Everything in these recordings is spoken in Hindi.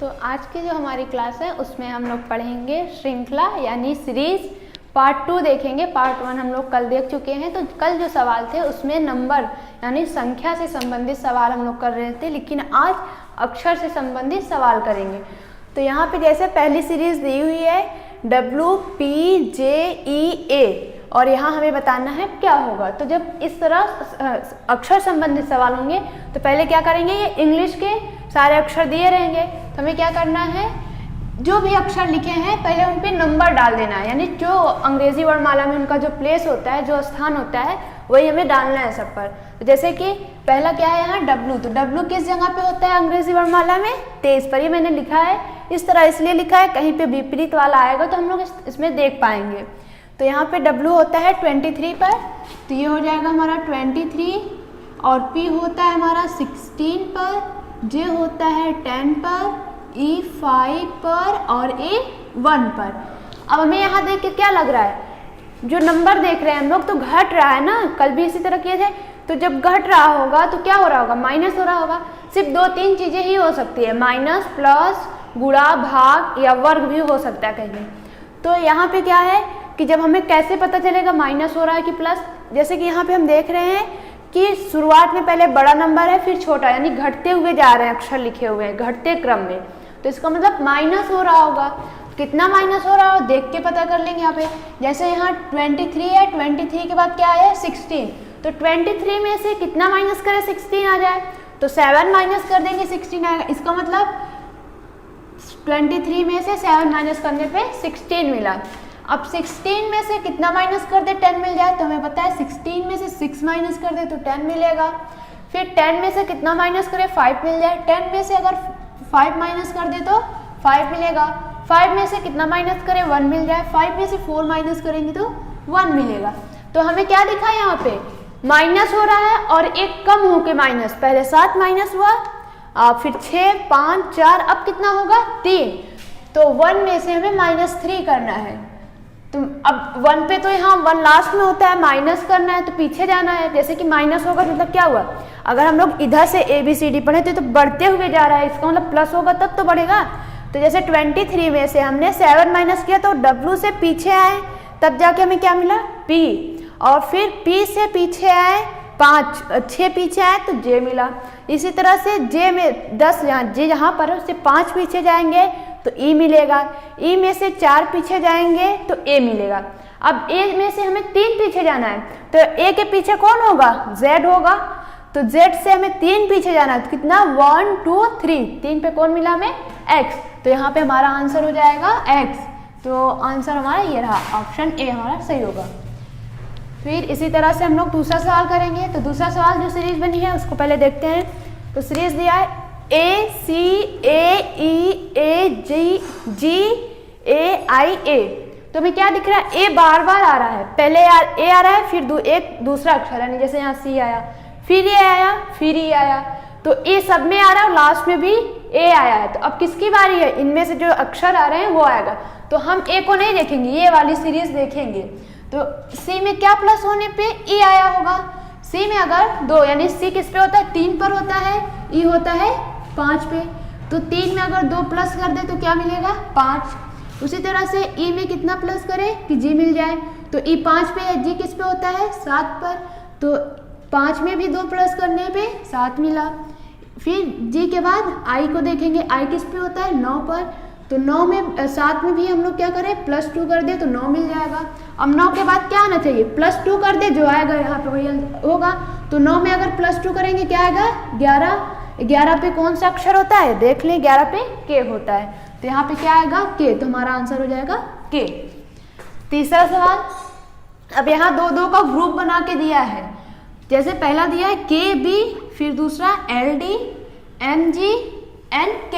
तो आज की जो हमारी क्लास है उसमें हम लोग पढ़ेंगे श्रृंखला यानी सीरीज। पार्ट 2 देखेंगे। पार्ट 1 हम लोग कल देख चुके हैं। तो कल जो सवाल थे उसमें नंबर यानी संख्या से संबंधित सवाल हम लोग कर रहे थे, लेकिन आज अक्षर से संबंधित सवाल करेंगे। तो यहाँ पे जैसे पहली सीरीज दी हुई है WPJEA और यहाँ हमें बताना है क्या होगा। तो जब इस तरह अक्षर संबंधित सवाल होंगे तो पहले क्या करेंगे, ये इंग्लिश के सारे अक्षर दिए रहेंगे तो हमें क्या करना है, जो भी अक्षर लिखे हैं पहले उन पे नंबर डाल देना है, यानी जो अंग्रेजी वर्णमाला में उनका जो प्लेस होता है, जो स्थान होता है, वही हमें डालना है सब पर। तो जैसे कि पहला क्या है यहाँ W, तो W किस जगह पे होता है अंग्रेजी वर्णमाला में? 23 पर। ये मैंने लिखा है इस तरह इसलिए लिखा है, कहीं पे विपरीत वाला आएगा तो हम लोग इसमें देख पाएंगे। तो यहाँ पे W होता है 23 पर, तो ये हो जाएगा हमारा 23, और P होता है हमारा 16 पर, J होता है 10 पर, E 5 पर और A 1 पर। अब हमें यहाँ देख के क्या लग रहा है, जो नंबर देख रहे हैं हम लोग तो घट रहा है ना, कल भी इसी तरह किए थे। तो जब घट रहा होगा तो क्या हो रहा होगा, माइनस हो रहा होगा। सिर्फ 2-3 चीज़ें ही हो सकती है, माइनस, प्लस, गुणा, भाग या वर्ग भी हो सकता है कहीं। तो यहाँ पे क्या है कि जब हमें कैसे पता चलेगा माइनस हो रहा है कि प्लस, जैसे कि यहाँ पे हम देख रहे हैं कि शुरुआत में पहले बड़ा नंबर है फिर छोटा, यानी घटते हुए जा रहे हैं, अक्षर लिखे हुए हैं घटते क्रम में, तो इसका मतलब माइनस हो रहा होगा। कितना माइनस हो रहा हो देख के पता कर लेंगे। यहाँ पे जैसे यहाँ 23 है, 23 के बाद क्या है 16, तो 23 में से कितना माइनस करें 16 आ जाए, तो 7 माइनस कर देंगे 16 आएगा। इसका मतलब 23 में से 7 माइनस करने पे 16 मिला। अब 16 में से कितना माइनस कर दे 10 मिल जाए, तो हमें पता है 16 में से 6 माइनस कर दे तो 10 मिलेगा। फिर 10 में से कितना माइनस करें 5 मिल जाए, 10 में से अगर 5 माइनस कर दे तो 5 मिलेगा। 5 में से कितना माइनस करें 1 मिल जाए, 5 में से 4 माइनस करेंगे तो 1 मिलेगा। तो हमें क्या दिखा यहाँ पे, माइनस हो रहा है और एक कम होके माइनस, पहले 7 माइनस हुआ, फिर 6, 5, 4, अब कितना होगा 3, तो 1 में से हमें -3 करना है। तो अब 1 पे तो यहाँ 1 लास्ट में होता है, माइनस करना है तो पीछे जाना है। जैसे कि माइनस होगा मतलब क्या हुआ, अगर हम लोग इधर से ABCD पढ़े थे तो बढ़ते हुए जा रहा है, इसका मतलब प्लस होगा तब तो बढ़ेगा। तो जैसे 23 में से हमने 7 माइनस किया तो W से पीछे आए, तब जाके हमें क्या मिला P, और फिर P से पीछे आए 6 पीछे आए तो J मिला। इसी तरह से J में 10 J जहाँ पर है उससे 5 पीछे जाएंगे तो E मिलेगा, E में से 4 पीछे जाएंगे तो A मिलेगा। अब A में से हमें 3 पीछे जाना है तो A के पीछे कौन होगा, Z होगा, तो Z से हमें 3 पीछे जाना है तो कितना 1, 2, 3, 3 पे कौन मिला हमें X, तो यहाँ पे हमारा आंसर हो जाएगा X। तो आंसर हमारा ये रहा, ऑप्शन A हमारा सही होगा। फिर इसी तरह से हम लोग दूसरा सवाल करेंगे। तो दूसरा सवाल जो सीरीज बनी है उसको पहले देखते हैं। तो सीरीज दिया है ACAEAGGAIA, तो हमें क्या दिख रहा है, A बार बार आ रहा है, पहले A आ रहा है फिर एक दूसरा अक्षर यानी जैसे यहाँ C आया, फिर A आया, फिर E आया, तो A सब में आ रहा है और लास्ट में भी A आया है। तो अब किसकी बारी है, इनमें से जो अक्षर आ रहे हैं वो आएगा। तो हम A को नहीं देखेंगे, ये वाली सीरीज देखेंगे। तो C में क्या प्लस होने पे E आया होगा, C में अगर 2 यानी C किस पे होता है 3 पर होता है, E होता है 5 पे, तो 3 में अगर 2 प्लस कर दे तो क्या मिलेगा 5। उसी तरह से E में कितना प्लस करें कि G मिल जाए, तो E 5 पे है, G किस पे होता है 7 पर, तो 5 में भी 2 प्लस करने पे 7 मिला। फिर G के बाद I को देखेंगे, I किस पे होता है 9 पर, तो 9 में 7 में भी हम लोग क्या करें +2 कर दे तो 9 मिल जाएगा। अब 9 के बाद क्या आना चाहिए, +2 कर दे, जो आएगा यहाँ पे वही होगा। तो 9 में अगर +2 करेंगे क्या आएगा 11, 11 पे कौन सा अक्षर होता है देख लें, 11 पे K होता है, तो यहाँ पे क्या आएगा K, तो हमारा आंसर हो जाएगा K। तीसरा सवाल, अब यहाँ 2-2 का ग्रुप बना के दिया है। जैसे पहला दिया है KB, फिर दूसरा LD, MG, NK,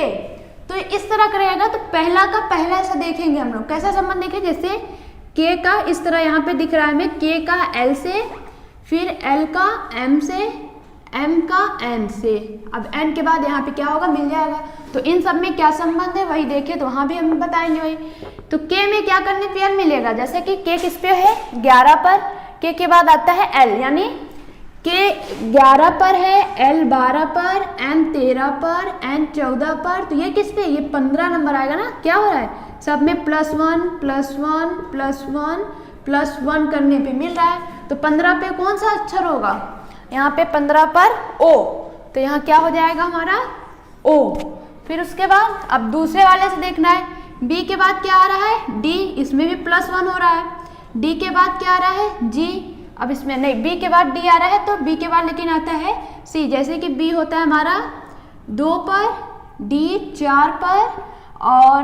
तो इस तरह करेगा। तो पहला का पहला ऐसा देखेंगे हम लोग, कैसा संबंध देखें, जैसे K का इस तरह यहाँ पे दिख रहा है हमें, K का L से, फिर L का M से, M का N से, अब N के बाद यहाँ पे क्या होगा मिल जाएगा। तो इन सब में क्या संबंध है वही देखे तो वहाँ भी हम बताएंगे वही। तो K में क्या करने पे L मिलेगा, जैसे कि K किस पे है 11 पर, K के बाद आता है L, यानी K 11 पर है, L 12 पर, M 13 पर, N 14 पर, तो ये किस पे, ये 15 नंबर आएगा ना। क्या हो रहा है, सब में +1 +1 +1 +1 करने पे मिल रहा है। तो 15 पे कौन सा अक्षर होगा, यहाँ पे 15 पर O, तो यहाँ क्या हो जाएगा हमारा O। फिर उसके बाद अब दूसरे वाले से देखना है, B के बाद क्या आ रहा है D, इसमें भी +1 हो रहा है। D के बाद क्या आ रहा है G, अब इसमें नहीं, B के बाद D आ रहा है तो B के बाद लेकिन आता है C। जैसे कि B होता है हमारा 2 पर, D 4 पर और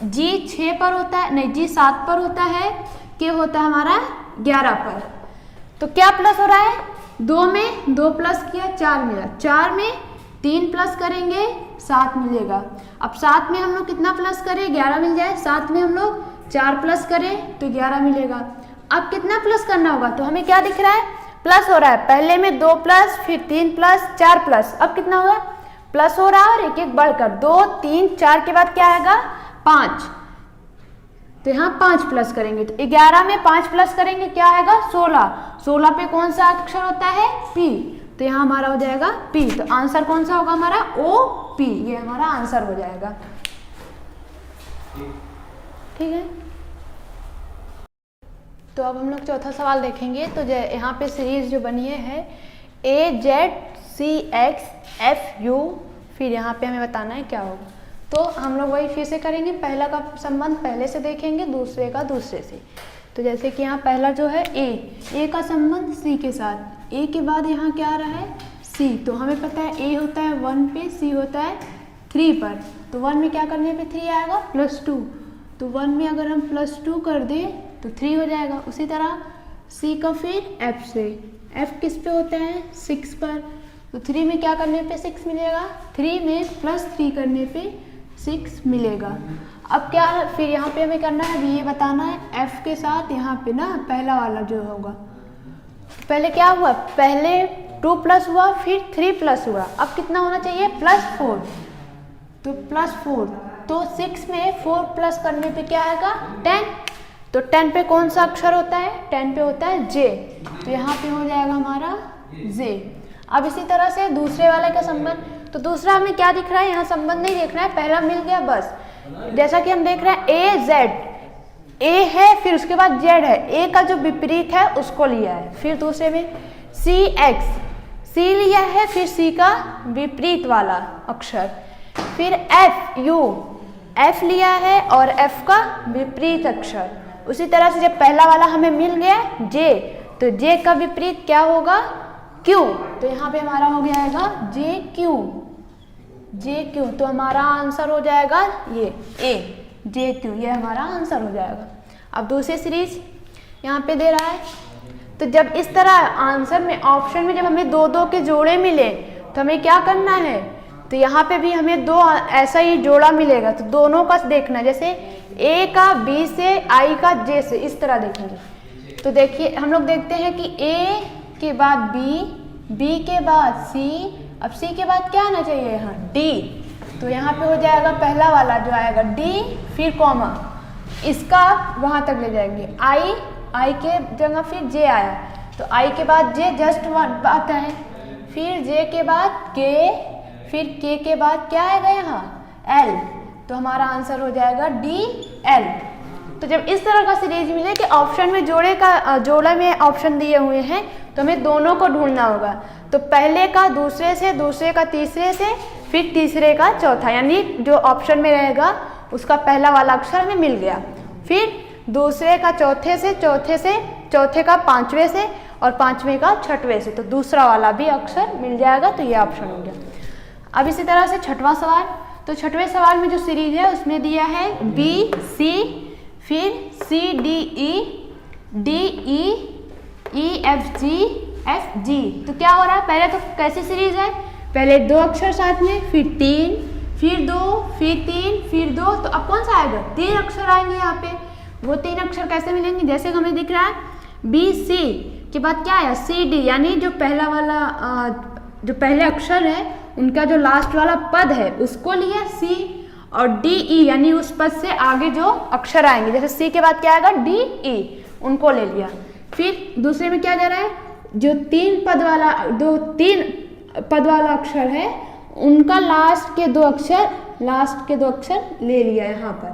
G 6 पर होता है, नहीं G 7 पर होता है, K होता है हमारा 11 पर। तो क्या प्लस हो रहा है, 2 में 2 प्लस किया 4 मिला, 4 में 3 प्लस करेंगे 7 मिलेगा। अब 7 में हम लोग कितना प्लस करें, 11 मिल जाए, 7 में हम लोग 4 प्लस करें तो 11 मिलेगा। अब कितना प्लस करना होगा, तो हमें क्या दिख रहा है, प्लस हो रहा है, पहले में 2 प्लस, फिर 3 प्लस, 4 प्लस, अब कितना होगा, प्लस हो रहा है और एक एक बढ़कर 2 3 4 के बाद क्या आएगा 5, तो यहाँ 5 प्लस करेंगे, तो 11 में 5 प्लस करेंगे क्या आएगा 16, 16 पे कौन सा अक्षर होता है P, तो यहाँ हमारा हो जाएगा P। तो आंसर कौन सा होगा हमारा OP, ये हमारा आंसर हो जाएगा। ठीक है, तो अब हम लोग चौथा सवाल देखेंगे। तो यहाँ पे सीरीज जो बनी है AZCXFU, फिर यहाँ पे हमें बताना है क्या होगा। तो हम लोग वही फिर से करेंगे, पहला का संबंध पहले से देखेंगे, दूसरे का दूसरे से। तो जैसे कि यहाँ पहला जो है A का संबंध C के साथ, A के बाद यहाँ क्या आ रहा है C, तो हमें पता है A होता है 1 पे, C होता है 3 पर, तो 1 में क्या करने पे 3 आएगा +2, तो 1 में अगर हम +2 कर दें तो 3 हो जाएगा। उसी तरह C का फिर F से, F किस पे होता है 6 पर, तो 3 में क्या करने पे 6 मिलेगा, 3 में +3 करने पे 6 मिलेगा। अब क्या फिर यहाँ पे हमें करना है, अभी ये बताना है F के साथ यहाँ पे ना पहला वाला जो होगा, पहले क्या हुआ, पहले 2 प्लस हुआ फिर 3 प्लस हुआ, अब कितना होना चाहिए +4, तो +4, तो 6 में 4 प्लस करने पे क्या आएगा 10, तो 10 पे कौन सा अक्षर होता है, 10 पे होता है J, तो यहाँ पे हो जाएगा हमारा J। अब इसी तरह से दूसरे वाले का संबंध, तो दूसरा हमें क्या दिख रहा है, यहाँ संबंध नहीं देखना है, पहला मिल गया बस। जैसा कि हम देख रहे हैं AZ, A है फिर उसके बाद Z है, A का जो विपरीत है उसको लिया है, फिर दूसरे में CX, C लिया है फिर C का विपरीत वाला अक्षर, फिर FU, F लिया है और F का विपरीत अक्षर। उसी तरह से जब पहला वाला हमें मिल गया J, तो J का विपरीत क्या होगा Q, तो यहाँ पे हमारा हो गया JQ, तो हमारा आंसर हो जाएगा ये A, JQ, ये हमारा आंसर हो जाएगा। अब दूसरी सीरीज यहाँ पे दे रहा है, तो जब इस तरह आंसर में ऑप्शन में जब हमें 2-2 के जोड़े मिले तो हमें क्या करना है, तो यहाँ पे भी हमें 2 ऐसा ही जोड़ा मिलेगा, तो दोनों का देखना, जैसे A का B से, I का J से, इस तरह देखेंगे। तो देखिए हम लोग देखते हैं कि A के बाद B, B के बाद C, अब C के बाद क्या आना चाहिए यहाँ D, तो यहाँ पे हो जाएगा पहला वाला जो आएगा D, फिर कॉमा, इसका वहाँ तक ले जाएंगे, I के जगह फिर J आया, तो I के बाद J जस्ट आता है, फिर J के बाद K, फिर K के बाद क्या आएगा यहाँ L, तो हमारा आंसर हो जाएगा DL। तो जब इस तरह का सीरीज मिले कि ऑप्शन में जोड़े में ऑप्शन दिए हुए हैं, तो हमें दोनों को ढूंढना होगा, तो पहले का दूसरे से, दूसरे का तीसरे से, फिर तीसरे का चौथा, यानी जो ऑप्शन में रहेगा उसका पहला वाला अक्षर हमें मिल गया, फिर दूसरे का चौथे से, चौथे का पांचवें से और पांचवें का छठवें से, तो दूसरा वाला भी अक्षर मिल जाएगा, तो ये ऑप्शन हो गया। अब इसी तरह से छठवां सवाल, तो छठवें सवाल में जो सीरीज है उसमें दिया है BC, फिर CDE, DE, EFG, FG, तो क्या हो रहा है, पहले तो कैसी सीरीज है, पहले 2 अक्षर साथ में, फिर 3, फिर 2, फिर 3, फिर 2, तो अब कौन सा आएगा, 3 अक्षर आएंगे यहाँ पे। वो 3 अक्षर कैसे मिलेंगे, जैसे हमें दिख रहा है BC के बाद क्या आया CD, यानी जो पहला वाला जो पहले अक्षर है उनका जो लास्ट वाला पद है उसको लिया C, और DE यानी उस पद से आगे जो अक्षर आएंगे, जैसे C के बाद क्या आएगा DE, उनको ले लिया। फिर दूसरे में क्या दे रहा है जो तीन पद वाला अक्षर है उनका लास्ट के दो अक्षर ले लिया यहाँ पर।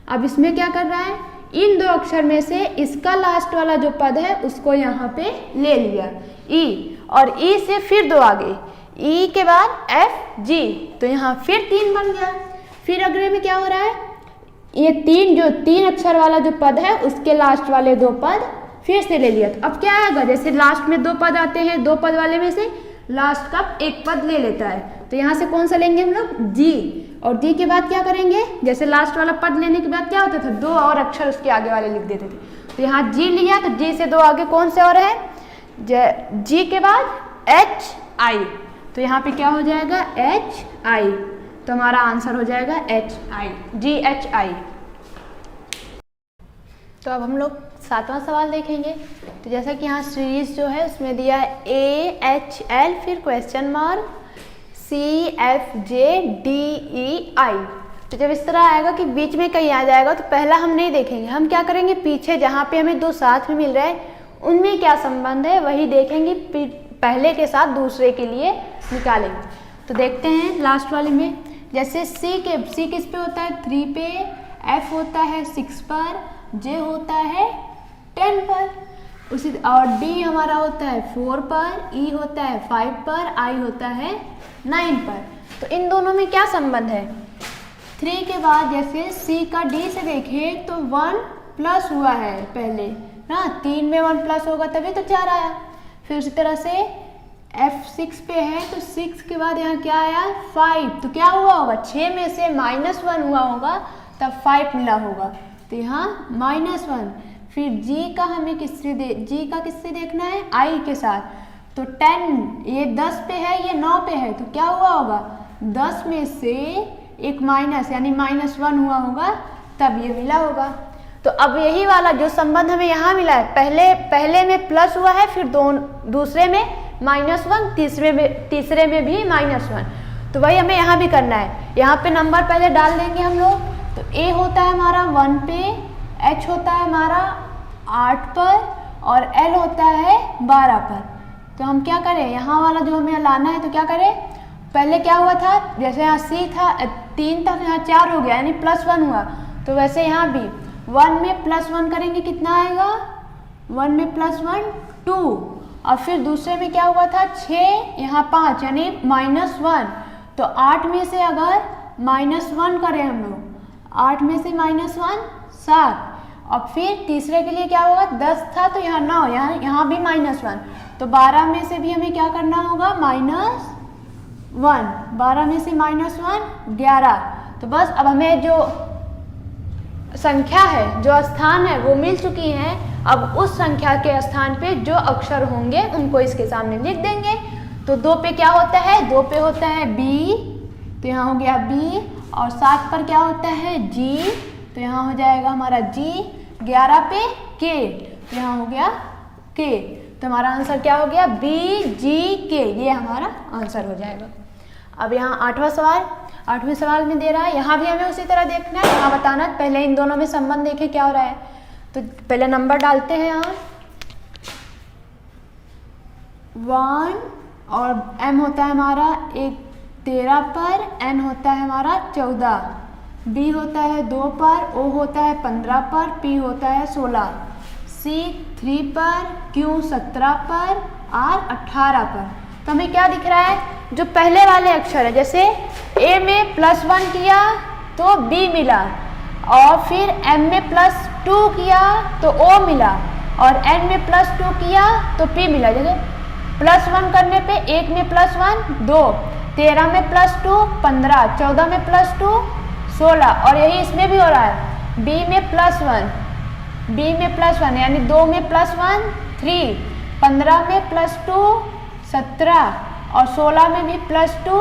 अब इसमें क्या कर रहा है, इन दो अक्षर में से इसका लास्ट वाला जो पद है उसको यहाँ पे ले लिया ई, और ई से फिर दो आगे, ई के बाद एफ जी, तो यहाँ फिर 3 बन गया। फिर अगले में क्या हो रहा है, ये तीन अक्षर वाला जो पद है उसके लास्ट वाले 2 पद फिर से ले लिया। तो अब क्या आएगा, जैसे लास्ट में 2 पद आते हैं, 2 पद वाले में से लास्ट का 1 पद ले लेता है, तो यहाँ से कौन सा लेंगे हम लोग, जी, और डी के बाद क्या करेंगे, जैसे लास्ट वाला पद लेने के बाद क्या होता था, 2 और अक्षर उसके आगे वाले लिख देते थे, तो यहाँ जी लिया, तो जी से 2 आगे कौन से और है, जी के बाद एच आई, तो यहाँ पे क्या हो जाएगा एच आई, तो हमारा आंसर हो जाएगा एच आई, जी एच आई। तो अब हम लोग 7वां सवाल देखेंगे। तो जैसा कि यहाँ सीरीज जो है उसमें दिया है ए एच एल फिर क्वेश्चन मार्क सी एफ जे डी ई आई। तो जब इस तरह आएगा कि बीच में कहीं आ जाएगा तो पहला हम नहीं देखेंगे, हम क्या करेंगे, पीछे जहाँ पे हमें 2 साथ में मिल रहे हैं उनमें क्या संबंध है वही देखेंगे, पहले के साथ दूसरे के लिए निकालेंगे। तो देखते हैं लास्ट वाले में, जैसे सी किस पे होता है 3 पे, एफ होता है 6 पर, जे होता है 10 पर, उसी और डी हमारा होता है 4 पर, ई होता है 5 पर, आई होता है 9 पर। तो इन दोनों में क्या संबंध है, 3 के बाद जैसे सी का डी से देखें तो 1 प्लस हुआ है पहले ना, 3 में 1 प्लस होगा तभी तो 4 आया। फिर उसी तरह से एफ 6 पे है तो 6 के बाद यहाँ क्या आया 5, तो क्या हुआ होगा 6 में से -1 हुआ होगा तब 5 मिला होगा, तो यहाँ -1। फिर जी का हमें किससे देखना है, आई के साथ, तो 10 ये 10 पे है ये 9 पे है, तो क्या हुआ होगा 10 में से एक माइनस यानी -1 हुआ होगा तब ये मिला होगा। तो अब यही वाला जो संबंध हमें यहाँ मिला है, पहले में प्लस हुआ है, फिर दूसरे में -1, तीसरे में भी -1, तो वही हमें यहाँ भी करना है। यहाँ पे नंबर पहले डाल देंगे हम लोग, तो ए होता है हमारा 1 पे, एच होता है हमारा 8 पर और एल होता है 12 पर। तो हम क्या करें, यहाँ वाला जो हमें लाना है तो क्या करें, पहले क्या हुआ था, जैसे यहाँ सी था 3 था तो यहाँ 4 हो गया यानी +1 हुआ, तो वैसे यहाँ भी 1 में +1 करेंगे कितना आएगा, 1 में +1 2, और फिर दूसरे में क्या हुआ था 6 यहाँ 5 यानी -1, तो 8 में से अगर -1 करें हम लोग, 8 में से -1 7, और फिर तीसरे के लिए क्या होगा 10 था तो यहाँ 9 यहाँ भी -1, तो 12 में से भी हमें क्या करना होगा -1, 12 में से -1 11। तो बस अब हमें जो संख्या है, जो स्थान है वो मिल चुकी है। अब उस संख्या के स्थान पे जो अक्षर होंगे उनको इसके सामने लिख देंगे। तो 2 पे क्या होता है, 2 पे होता है बी, तो यहाँ हो गया बी, और 7 पर क्या होता है जी, तो यहाँ हो जाएगा हमारा जी, 11 पे के, तो यहाँ हो गया के, तो हमारा आंसर क्या हो गया बी जी के, ये हमारा आंसर हो जाएगा। अब यहाँ 8वें सवाल में दे रहा है, यहाँ भी हमें उसी तरह देखना है, यहाँ बताना है, पहले इन दोनों में संबंध देखें क्या हो रहा है। तो पहले नंबर डालते हैं यहाँ 1 और एम होता है हमारा 13 पर, एन होता है हमारा 14, बी होता है 2 पर, ओ होता है 15 पर, पी होता है 16, सी 3 पर, क्यू 17 पर, आर 18 पर। तो हमें क्या दिख रहा है, जो पहले वाले अक्षर है, जैसे ए में +1 किया तो बी मिला, और फिर एम में +2 किया तो ओ मिला, और एन में +2 किया तो पी मिला। जैसे +1 करने पे 1 में +1 2, 13 में +2 15, 14 में +2 16, और यही इसमें भी हो रहा है, बी में +1 यानी 2 में +1 3, 15 में +2 17, और 16 में भी +2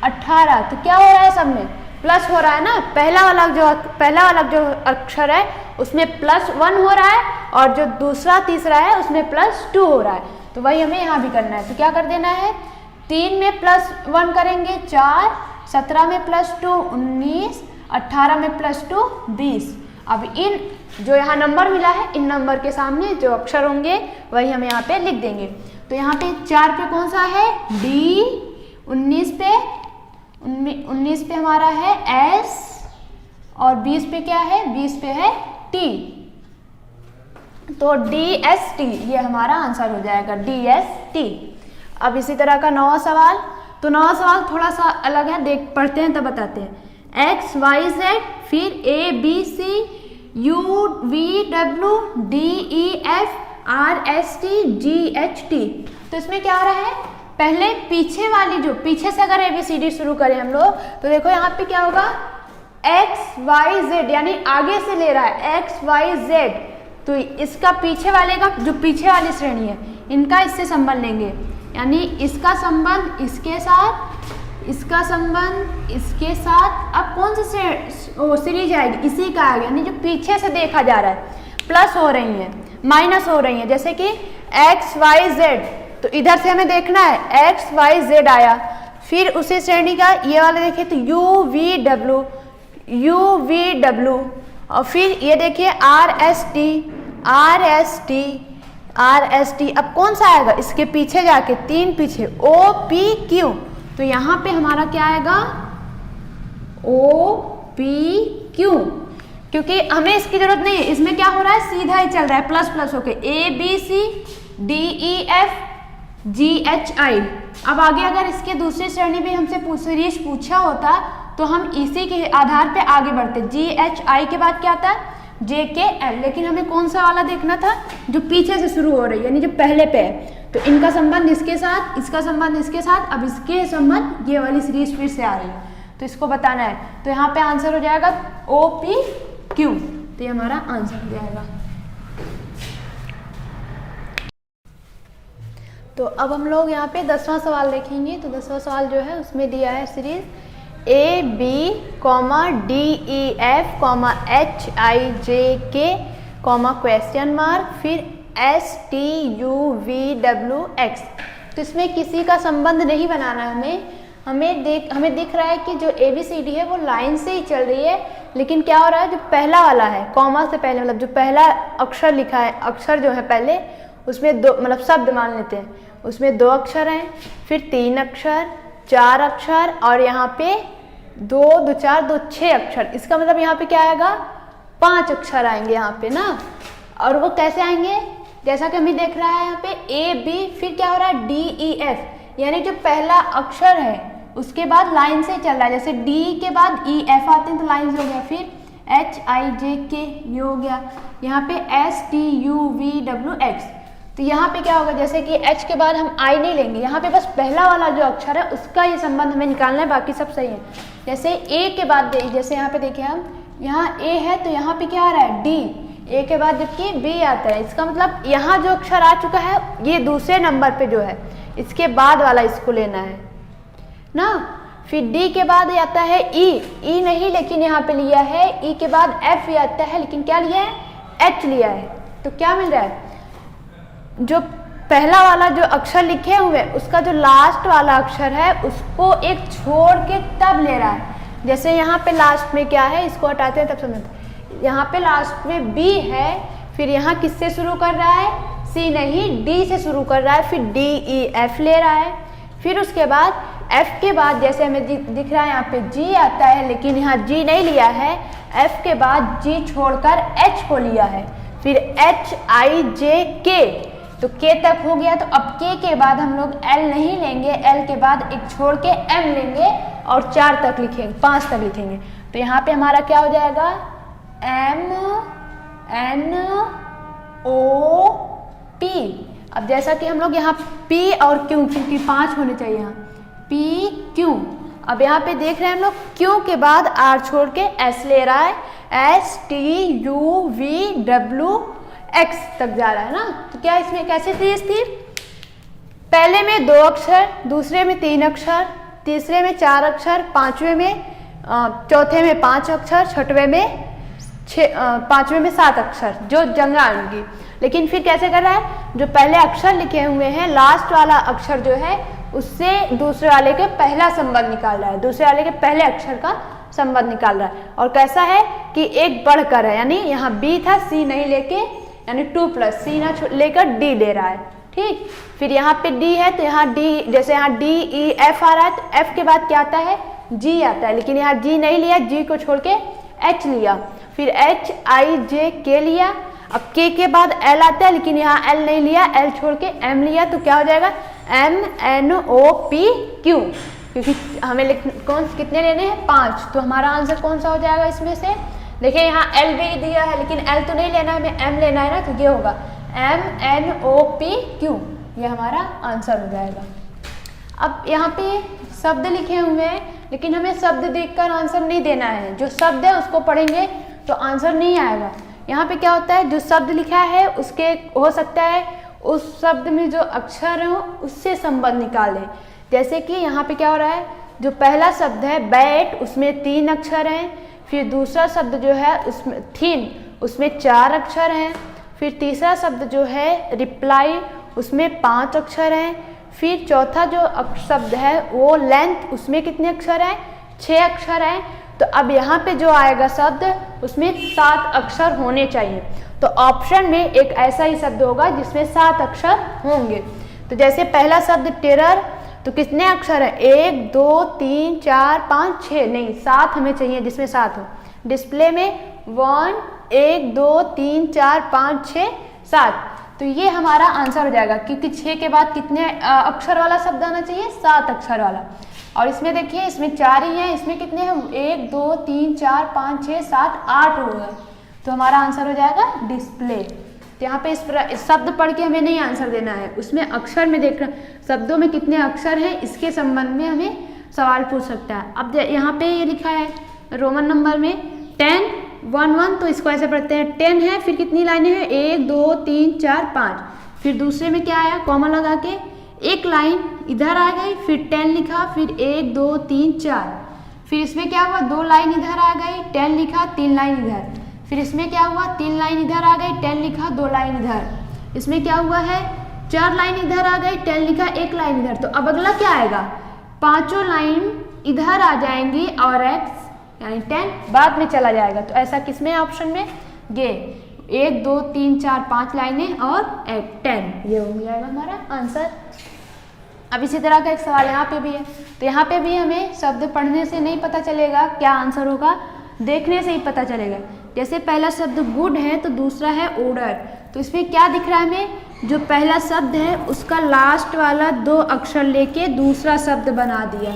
18। तो क्या हो रहा है, सब में प्लस हो रहा है ना, पहला वाला जो अक्षर है उसमें +1 हो रहा है, और जो दूसरा तीसरा है उसमें +2 हो रहा है, तो वही हमें यहाँ भी करना है। तो क्या कर देना है, 3 में +1 करेंगे 4, 17 में +2 19, 18 में +2 20। अब इन जो यहाँ नंबर मिला है, इन नंबर के सामने जो अक्षर होंगे वही हम यहाँ पे लिख देंगे। तो यहाँ पे 4 पे कौन सा है डी, 19 पे हमारा है एस और 20 पे क्या है, 20 पे है टी। तो डी एस टी ये हमारा आंसर हो जाएगा, डी एस टी। अब इसी तरह का 9वां सवाल, तो 9वां सवाल थोड़ा सा अलग है, देख पढ़ते हैं तब बताते हैं। एक्स वाई जेड फिर A B C U V W D E F R S T G H T. तो इसमें क्या हो रहा है, पहले पीछे वाली जो पीछे से अगर ABCD शुरू करें हम लोग तो देखो यहाँ पे क्या होगा एक्स वाई जेड, यानी आगे से ले रहा है एक्स वाई जेड। तो इसका पीछे वाले का जो पीछे वाली श्रेणी है इनका इससे संबंध लेंगे, यानी इसका संबंध इसके साथ, इसका संबंध इसके साथ। अब कौन सी सीरीज आएगी, इसी का आएगा, यानी जो पीछे से देखा जा रहा है प्लस हो रही है माइनस हो रही है, जैसे कि एक्स वाई जेड। तो इधर से हमें देखना है एक्स वाई जेड आया, फिर उसी श्रेणी का ये वाला देखिए तो यू वी डब्ल्यू और फिर ये देखिए आर एस टी। अब कौन सा आएगा इसके पीछे जाके 3 पीछे ओ पी क्यू। तो यहाँ पे हमारा क्या आएगा ओ पी क्यू, क्योंकि हमें इसकी जरूरत नहीं है, इसमें क्या हो रहा है सीधा ही चल रहा है प्लस प्लस होके A B C D E F G H I. अब आगे अगर इसके दूसरी श्रेणी भी हमसे सीरीज पूछा होता तो हम इसी के आधार पे आगे बढ़ते, जी एच आई के बाद क्या आता है जे के एल। लेकिन हमें कौन सा वाला देखना था जो पीछे से शुरू हो रही है, यानी जो पहले पे है। तो इनका संबंध इसके साथ, इसका संबंध इसके साथ, अब इसके संबंध ये वाली सीरीज फिर से आ रही है, तो इसको बताना है। तो यहाँ पे आंसर हो जाएगा ओ पी क्यू, तो ये हमारा आंसर हो जाएगा। तो अब हम लोग यहाँ पे 10वां सवाल देखेंगे। तो 10वां सवाल जो है उसमें दिया है series A B comma D E F comma H I J K comma question mark फिर S T U V W X. तो इसमें किसी का संबंध नहीं बनाना है हमें दिख रहा है कि जो ABCD है वो लाइन से ही चल रही है, लेकिन क्या हो रहा है जो पहला वाला है कॉमा से पहले, मतलब जो पहला अक्षर लिखा है, अक्षर जो है पहले उसमें दो, मतलब शब्द मान लेते हैं, उसमें 2 अक्षर हैं, फिर 3 अक्षर, 4 अक्षर और यहाँ पे 2 2 4 2 6 अक्षर। इसका मतलब यहाँ पे क्या आएगा 5 अक्षर आएंगे यहाँ पे ना। और वो कैसे आएंगे, जैसा कि हमें देख रहा है यहाँ पे ए बी फिर क्या हो रहा है डी ई एफ, यानी जो पहला अक्षर है उसके बाद लाइन से चल रहा है, जैसे डी के बाद ई एफ आते हैं तो लाइन से हो गया, फिर एच आई जे के ये हो गया, यहाँ पे S T U V W X. तो यहाँ पे क्या होगा, जैसे कि एच के बाद हम आई नहीं लेंगे, यहाँ पे बस पहला वाला जो अक्षर है उसका ये संबंध हमें निकालना है, बाकी सब सही है। जैसे ए के बाद जैसे यहाँ पे देखिए हम, यहाँ ए है तो यहाँ पे क्या आ रहा है डी, ए के बाद जबकि बी आता है, इसका मतलब यहाँ जो अक्षर आ चुका है ये दूसरे नंबर पे जो है इसके बाद वाला इसको लेना है ना। फिर डी के बाद आता है ई नहीं लेकिन यहाँ पे लिया है, ई के बाद एफ आता है लेकिन क्या लिया है एच लिया है। तो क्या मिल रहा है, जो पहला वाला जो अक्षर लिखे हुए उसका जो लास्ट वाला अक्षर है उसको एक छोड़ के तब ले रहा है। जैसे यहाँ पे लास्ट में क्या है, इसको हटाते हैं तब समझते। यहाँ पे लास्ट में बी है, फिर यहाँ किससे शुरू कर रहा है सी नहीं डी से शुरू कर रहा है, फिर डी ई एफ ले रहा है, फिर उसके बाद एफ के बाद जैसे हमें दिख रहा है यहाँ पे जी आता है लेकिन यहाँ जी नहीं लिया है, एफ के बाद जी छोड़कर एच को लिया है, फिर एच आई जे के, तो के तक हो गया। तो अब के बाद हम लोग एल नहीं लेंगे, एल के बाद एक छोड़ के एम लेंगे और 4 तक लिखेंगे, 5 तक लिखेंगे। तो यहाँ पे हमारा क्या हो जाएगा एम एन ओ पी। अब जैसा कि हम लोग यहाँ पी और क्यू, क्योंकि 5 होने चाहिए यहाँ पी क्यू। अब यहाँ पे देख रहे हैं हम लोग क्यू के बाद आर छोड़ के एस ले रहा है, S T U V W x तक जा रहा है ना। तो क्या इसमें कैसे सीरीज थी, पहले में 2 अक्षर, दूसरे में 3 अक्षर, तीसरे में 4 अक्षर, पांचवें में चौथे में 5 अक्षर, छठवें में पांचवें में 7 अक्षर जो जगह आएंगी। लेकिन फिर कैसे कर रहा है, जो पहले अक्षर लिखे हुए हैं लास्ट वाला अक्षर जो है उससे दूसरे वाले के पहला संबंध निकाल रहा है, दूसरे वाले के पहले अक्षर का संबंध निकाल रहा है। और कैसा है कि एक बढ़कर है, यानी यहाँ बी था सी नहीं लेके, यानी 2 प्लस सी ना लेकर डी ले रहा है, ठीक। फिर यहाँ पे डी है तो यहाँ डी, जैसे यहाँ डी ई एफ आ रहा है तो एफ के बाद क्या आता है, जी आता है, लेकिन यहाँ जी नहीं लिया, जी को छोड़ के एच लिया। फिर एच आई जे के लिया, अब के बाद एल आता है लेकिन यहाँ एल नहीं लिया, एल छोड़ के एम लिया, तो क्या हो जाएगा M N O P Q, क्योंकि हमें कितने लेने हैं 5, तो हमारा आंसर कौन सा हो जाएगा इसमें से। देखिए यहाँ एल भी दिया है लेकिन एल तो नहीं लेना है, हमें एम लेना है ना, तो ये होगा M N O P Q, ये हमारा आंसर हो जाएगा। अब यहाँ पे शब्द लिखे हुए हैं लेकिन हमें शब्द देखकर आंसर नहीं देना है, जो शब्द है उसको पढ़ेंगे तो आंसर नहीं आएगा। यहाँ पे क्या होता है, जो शब्द लिखा है उसके हो सकता है उस शब्द में जो अक्षर हो उससे संबंध निकालें। जैसे कि यहाँ पे क्या हो रहा है, जो पहला शब्द है बैट उसमें 3 अक्षर हैं, फिर दूसरा शब्द जो है उसमें थीन उसमें 4 अक्षर हैं, फिर तीसरा शब्द जो है रिप्लाई उसमें 5 अक्षर हैं, फिर चौथा जो शब्द है वो लेंथ उसमें कितने अक्षर हैं 6 अक्षर हैं। तो अब यहाँ पे जो आएगा शब्द उसमें 7 अक्षर होने चाहिए, तो ऑप्शन में एक ऐसा ही शब्द होगा जिसमें 7 अक्षर होंगे। तो जैसे पहला शब्द टेरर, तो कितने अक्षर है 1 2 3 4 5 6, नहीं 7 हमें चाहिए जिसमें 7 हो। डिस्प्ले में 1 2 3 4 5 6 7, तो ये हमारा आंसर हो जाएगा क्योंकि 6 के बाद कितने अक्षर वाला शब्द आना चाहिए 7 अक्षर वाला। और इसमें देखिए इसमें 4 ही है, इसमें कितने हैं 1 2 3 4 5 6 7 8 हो गए, तो हमारा आंसर हो जाएगा डिस्प्ले। तो यहाँ पे इस शब्द पढ़ के हमें नहीं आंसर देना है, उसमें अक्षर में देखना शब्दों में कितने अक्षर हैं इसके संबंध में हमें सवाल पूछ सकता है। अब यहाँ पे ये लिखा है रोमन नंबर में 10 1 1, तो इसको ऐसे पढ़ते हैं 10 है, फिर कितनी लाइनें हैं 1 2 3 4 5, फिर दूसरे में क्या आया कॉमा लगा के एक लाइन इधर आ गई, फिर 10 लिखा, फिर 1 2 3 4, फिर इसमें क्या हुआ 2 लाइन इधर आ गई 10 लिखा 3 लाइन इधर, फिर इसमें क्या हुआ 3 लाइन इधर आ गई 10 लिखा 2 लाइन इधर, इसमें क्या हुआ है 4 लाइन इधर आ गई 10 लिखा 1 लाइन इधर। तो अब अगला क्या आएगा, 5 लाइन इधर आ जाएंगी और x यानी 10 बाद में चला जाएगा। तो ऐसा किसमें ऑप्शन में ये 1 2 3 4 5 लाइनें और 10, ये हो जाएगा हमारा आंसर। अब इसी तरह का एक सवाल यहाँ पे भी है, तो यहाँ पे भी हमें शब्द पढ़ने से नहीं पता चलेगा क्या आंसर होगा, देखने से ही पता चलेगा। जैसे पहला शब्द गुड है तो दूसरा है ओडर, तो इसमें क्या दिख रहा है हमें, जो पहला शब्द है उसका लास्ट वाला 2 अक्षर लेके दूसरा शब्द बना दिया,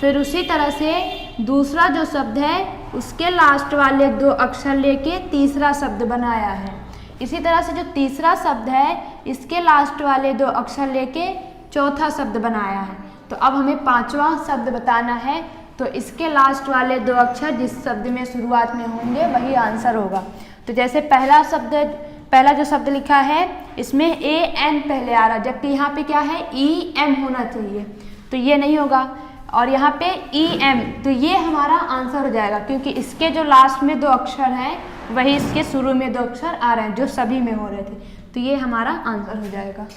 फिर उसी तरह से दूसरा जो शब्द है उसके लास्ट वाले 2 अक्षर लेके तीसरा शब्द बनाया है। इसी तरह से जो तीसरा शब्द है इसके लास्ट वाले 2 अक्षर लेके चौथा शब्द बनाया है। तो अब हमें 5वां शब्द बताना है, तो इसके लास्ट वाले 2 अक्षर जिस शब्द में शुरुआत में होंगे वही आंसर होगा। तो जैसे पहला जो शब्द लिखा है इसमें ए एन पहले आ रहा, जबकि यहाँ पे क्या है ई एम होना चाहिए, तो ये नहीं होगा। और यहाँ पे ई एम, तो ये हमारा आंसर हो जाएगा क्योंकि इसके जो लास्ट में 2 अक्षर हैं वही इसके शुरू में 2 अक्षर आ रहे हैं जो सभी में हो रहे थे, तो ये हमारा आंसर हो जाएगा।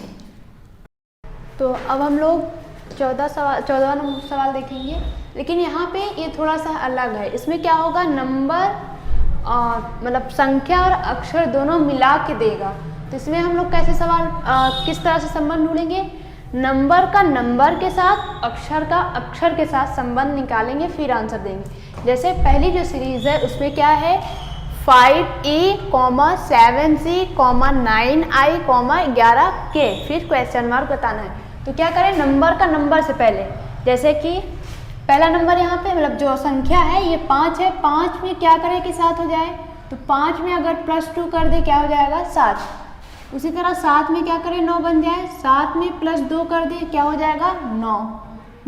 तो अब हम लोग 14वां नंबर सवाल देखेंगे, लेकिन यहाँ पे ये थोड़ा सा अलग है। इसमें क्या होगा, नंबर और मतलब संख्या और अक्षर दोनों मिला के देगा। तो इसमें हम लोग कैसे सवाल किस तरह से संबंध ढूंढेंगे, नंबर का नंबर के साथ, अक्षर का अक्षर के साथ संबंध निकालेंगे फिर आंसर देंगे। जैसे पहली जो सीरीज है उसमें क्या है 5E, 7C, 9I, 11K, फिर क्वेश्चन मार्क बताना है। तो क्या करें, नंबर का नंबर से पहले, जैसे कि पहला नंबर यहाँ पे मतलब जो संख्या है ये 5 है, 5 में क्या करें कि 7 हो जाए, तो 5 में अगर +2 कर दे क्या हो जाएगा 7। उसी तरह 7 में क्या करें 9 बन जाए, 7 में +2 कर दे क्या हो जाएगा 9।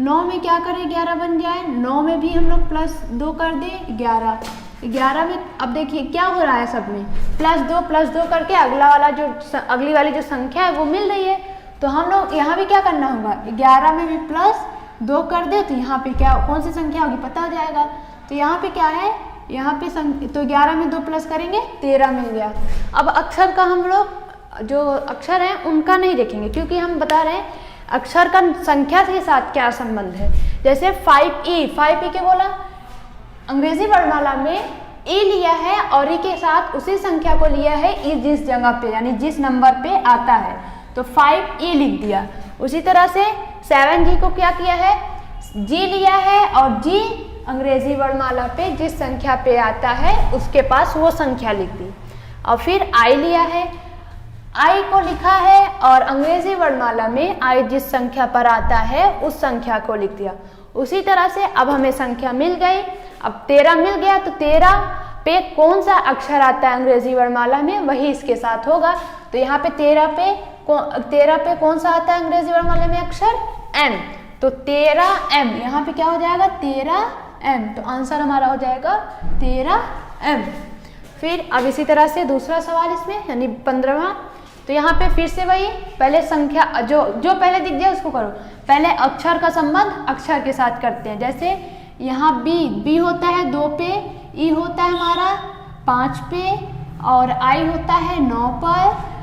9 में क्या करें 11 बन जाए, 9 में भी हम लोग +2 कर दे 11। 11 में अब देखिए क्या हो रहा है, सब में +2 करके अगली वाली जो संख्या है वो मिल रही है। तो हम लोग यहाँ भी क्या करना होगा, 11 में भी +2 कर दे तो यहाँ पे क्या कौन सी संख्या होगी पता हो जाएगा। तो यहाँ पे क्या है, यहाँ पे तो 11 में 2 प्लस करेंगे 13 मिल गया। अब अक्षर का हम लोग जो अक्षर हैं उनका नहीं देखेंगे क्योंकि हम बता रहे हैं अक्षर का संख्या के साथ क्या संबंध है। जैसे 5E के बोला, अंग्रेजी वर्णमाला में ई लिया है और ई के साथ उसी संख्या को लिया है ई जिस जगह पे यानी जिस नंबर पे आता है। तो 5E लिख दिया। उसी तरह से 7G को क्या किया है, G लिया है और G अंग्रेजी वर्णमाला पे जिस संख्या पे आता है उसके पास वो संख्या लिख दी। और फिर I लिया है, I को लिखा है और अंग्रेजी वर्णमाला में I जिस संख्या पर आता है उस संख्या को लिख दिया। उसी तरह से अब हमें संख्या मिल गई। अब 13 मिल गया तो 13 पे कौन सा अक्षर आता है अंग्रेजी वर्णमाला में वही इसके साथ होगा। तो यहाँ पे 13 पे कौन सा आता है अंग्रेजी वर्णमाला में अक्षर M, तो 13M यहाँ पे क्या हो जाएगा 13M, तो आंसर हमारा हो जाएगा 13M। फिर अब इसी तरह से दूसरा सवाल इसमें यानी 15वां, तो यहाँ पे फिर से वही पहले संख्या जो पहले दिख जाए उसको करो। पहले अक्षर का संबंध अक्षर के साथ करते हैं। जैसे यहाँ B होता है 2 पे, E होता है हमारा 5 पे और I होता है 9 पर।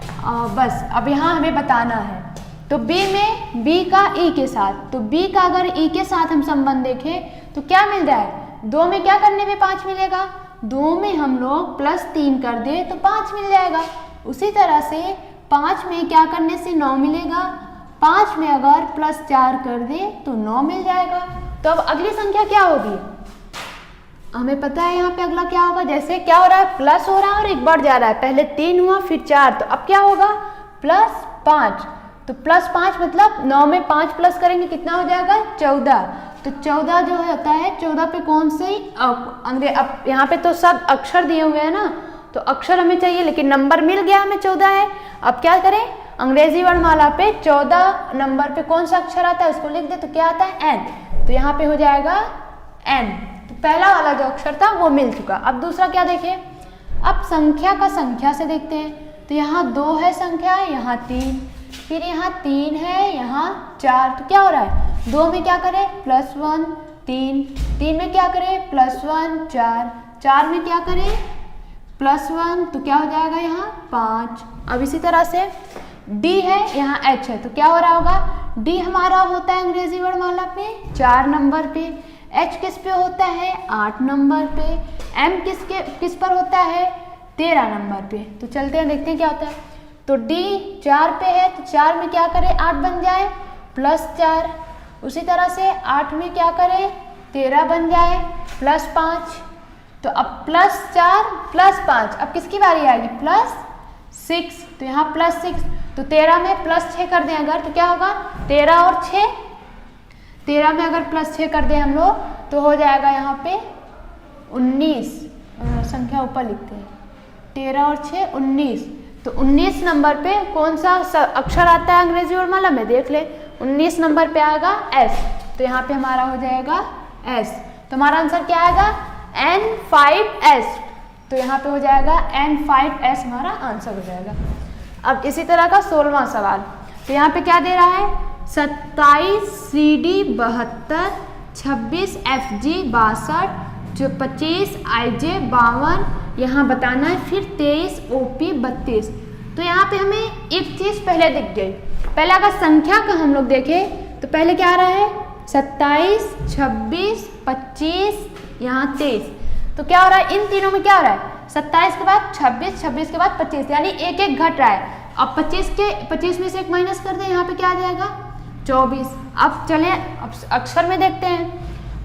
बस अब यहाँ हमें बताना है तो B का E के साथ, तो B का अगर E के साथ हम संबंध देखें तो क्या मिल रहा है, 2 में क्या करने पे 5 मिलेगा, 2 में हम लोग +3 कर दे तो 5 मिल जाएगा। उसी तरह से 5 में क्या करने से 9 मिलेगा, 5 में अगर +4 कर दे तो 9 मिल जाएगा। तो अब अगली संख्या क्या होगी, हमें पता है यहाँ पे अगला क्या होगा। जैसे क्या हो रहा है, प्लस हो रहा है और एक बढ़ जा रहा है, पहले 3 हुआ फिर 4, तो अब क्या होगा +5, तो +5 मतलब 9 में 5 प्लस करेंगे कितना हो जाएगा 14। तो 14 जो होता है 14 पे कौन से अब यहाँ पे तो सब अक्षर दिए हुए हैं ना, तो अक्षर हमें चाहिए लेकिन नंबर मिल गया हमें 14 है। अब क्या करें, अंग्रेजी वर्णमाला पे 14 नंबर पे कौन सा अक्षर आता है उसको लिख दे, तो क्या आता है N, तो यहाँ पे हो जाएगा N। तो पहला वाला जो अक्षर था वो मिल चुका। अब दूसरा क्या देखें, अब संख्या का संख्या से देखते हैं। तो यहाँ 2 है संख्या, यहाँ 3, फिर यहाँ 3 है, यहाँ 4, तो क्या हो रहा है 2 में क्या करें +1 3 में क्या करें +1 4 में क्या करें +1, तो क्या हो जाएगा यहाँ 5। अब इसी तरह से D है, यहाँ H है, तो क्या हो रहा होगा, D हमारा होता है अंग्रेजी वर्णमाला पे 4 नंबर पे, H किस पे होता है 8 नंबर पे, M किस पर होता है 13 नंबर पे। तो चलते हैं देखते हैं क्या होता है। तो D 4 पे है तो 4 में क्या करें 8 बन जाए +4, उसी तरह से 8 में क्या करें 13 बन जाए +5, तो अब +4 +5, अब किसकी बारी आएगी +6, तो यहाँ +6, तो 13 में +6 कर दें अगर तो क्या होगा 13 और 6, 13 में अगर +6 कर दें हम लोग तो हो जाएगा यहाँ पे 19, संख्या ऊपर लिखते हैं 13 और 6 19, तो 19 नंबर पे कौन सा अक्षर आता है अंग्रेजी वर्णमाला में देख ले, 19 नंबर पे आएगा S, तो यहाँ पे हमारा हो जाएगा S, तो हमारा आंसर क्या आएगा N5S, तो यहाँ पे हो जाएगा N5S हमारा आंसर हो जाएगा। अब इसी तरह का 16वां सवाल, तो यहाँ पे क्या दे रहा है 27 CD 72, 26 FG 62, जो 25 IJ 52 यहाँ बताना है, फिर 23 OP 32। तो यहाँ पे हमें एक चीज़ पहले दिख गई, पहले अगर संख्या का हम लोग देखें तो पहले क्या आ रहा है 27 26 25 यहाँ 23, तो क्या हो रहा है इन तीनों में क्या हो रहा है 27 के बाद 26 26 के बाद 25, यानी एक एक घट रहा है। अब 25 में से एक माइनस कर दें, यहाँ पे क्या आ जाएगा 24। अब चले अब अक्षर में देखते हैं,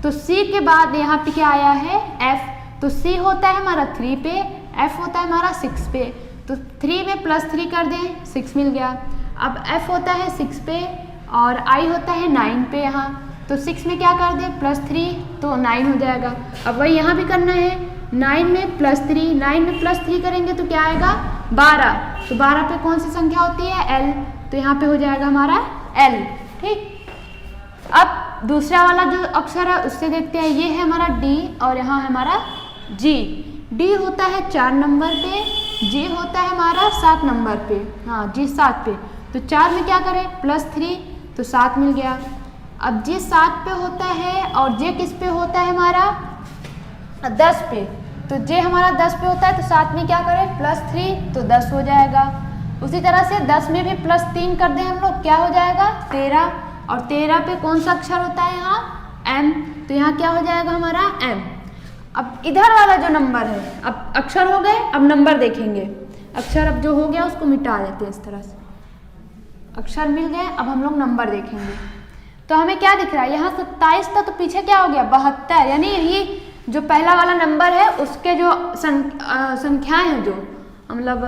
तो C के बाद यहाँ पे क्या आया है F, तो C होता है हमारा 3 पे, F होता है हमारा 6 पे, तो 3 में +3 कर दें 6 मिल गया। अब F होता है 6 पे और I होता है 9 पे यहाँ, तो 6 में क्या कर दें +3 तो 9 हो जाएगा। अब वही यहाँ भी करना है, 9 में +3 करेंगे तो क्या आएगा 12, तो 12 पे कौन सी संख्या होती है L, तो यहाँ पे हो जाएगा हमारा L। ठीक, अब दूसरा वाला जो अक्षर है उससे देखते हैं, ये है हमारा D और यहाँ है हमारा G। D होता है 4 नंबर पे, G होता है हमारा 7 नंबर पे, हाँ G 7 पे, तो 4 में क्या करें +3 तो 7 मिल गया। अब G 7 पे होता है और J किस पे होता है हमारा 10 पे, तो J हमारा 10 पे होता है तो 7 में क्या करें +3 तो 10 हो जाएगा। उसी तरह से 10 में भी +3 कर दें हम लोग क्या हो जाएगा 13, और 13 पे कौन सा अक्षर होता है यहाँ M, तो यहाँ क्या हो जाएगा हमारा M। अब इधर वाला जो नंबर है, अब अक्षर हो गए अब नंबर देखेंगे, अक्षर अब जो हो गया उसको मिटा देते हैं इस तरह से। अक्षर मिल गए। अब हम लोग नंबर देखेंगे तो हमें क्या दिख रहा है, यहाँ 27 था तो पीछे क्या हो गया 72, यानी यही जो पहला वाला नंबर है उसके जो संख्याएं हैं, जो मतलब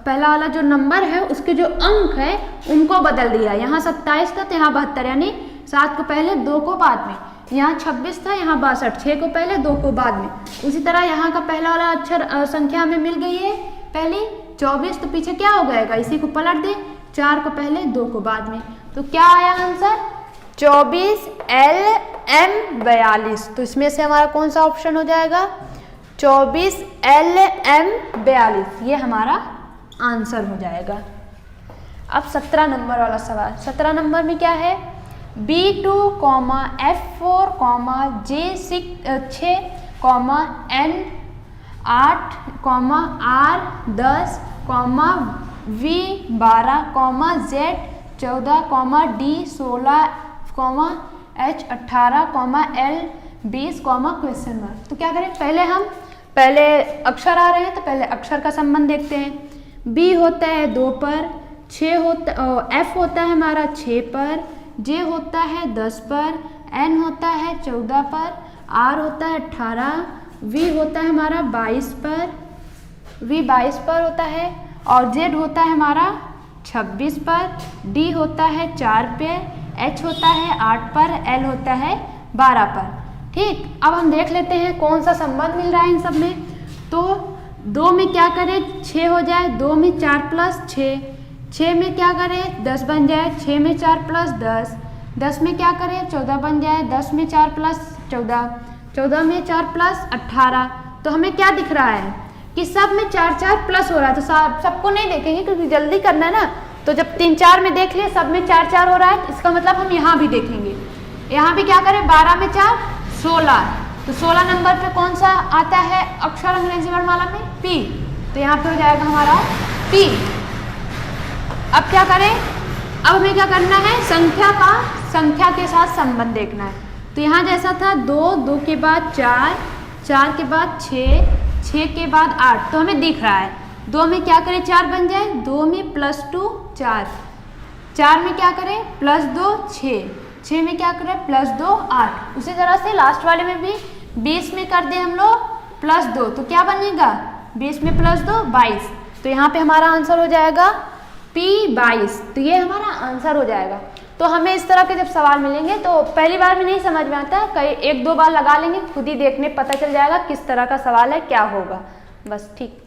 पहला वाला जो नंबर है उसके जो अंक है उनको बदल दिया। यहाँ 27 था तो यहाँ 72, यानी 7 को पहले 2 को बाद में। यहाँ 26 था, यहाँ 62, 6 को पहले 2 को बाद में। उसी तरह यहाँ का पहला वाला अक्षर संख्या में मिल गई है पहली 24, तो पीछे क्या हो जाएगा, इसी को पलट दे, 4 को पहले 2 को बाद में। तो क्या आया आंसर 24 LM 42। तो इसमें से हमारा कौन सा ऑप्शन हो जाएगा 24 LM 42, ये हमारा आंसर हो जाएगा। अब 17 नंबर वाला सवाल। 17 नंबर में क्या है, B2, F4, J6, N 8, R 10, V 12, Z 14, D 16, H 18, L 20, question mark. तो क्या करें, पहले अक्षर आ रहे हैं तो पहले अक्षर का संबंध देखते हैं। B होता है 2 पर, F होता है हमारा 6 पर, J होता है 10 पर, N होता है 14 पर, R होता है 18, V होता है हमारा 22 पर, V 22 पर होता है, और Z होता है हमारा 26 पर, D होता है 4 पे, H होता है 8 पर, L होता है 12 पर। ठीक, अब हम देख लेते हैं कौन सा संबंध मिल रहा है इन सब में। तो 2 में क्या करें 6 हो जाए, 2 में 4 प्लस 6, 6 में क्या करें 10 बन जाए, 6 में 4 प्लस 10, 10 में क्या करें 14 बन जाए, 10 में 4 प्लस 14, 14 में 4 प्लस 18। तो हमें क्या दिख रहा है कि सब में 4 4 प्लस हो रहा है। तो सबको नहीं देखेंगे क्योंकि जल्दी करना है ना। तो जब 3 4 में देख लिए सब में 4 4 हो रहा है, इसका मतलब हम यहाँ भी देखेंगे। यहाँ भी क्या करें 12 में 4 16, तो 16 नंबर पे कौन सा आता है अक्षर अंग्रेजी वर्णमाला में P, तो यहाँ पे हो जाएगा हमारा P। अब क्या करें, अब हमें क्या करना है संख्या के साथ संबंध देखना है। तो यहाँ जैसा था 2, 2 के बाद 4, 4 के बाद 6, 6 के बाद 8, तो हमें दिख रहा है 2 में क्या करें 4 बन जाए, 2 में +2 4, 4 में क्या करें +2 6, 6 में क्या करें +2 8। उसी तरह से लास्ट वाले में भी 20 में कर दे हम लोग +2, तो क्या बनेगा 20 में +2 22। तो यहाँ पे हमारा आंसर हो जाएगा P 22। तो ये हमारा आंसर हो जाएगा। तो हमें इस तरह के जब सवाल मिलेंगे तो पहली बार में नहीं समझ में आता, कई 1 2 बार लगा लेंगे, खुद ही देखने पता चल जाएगा किस तरह का सवाल है क्या होगा। बस ठीक।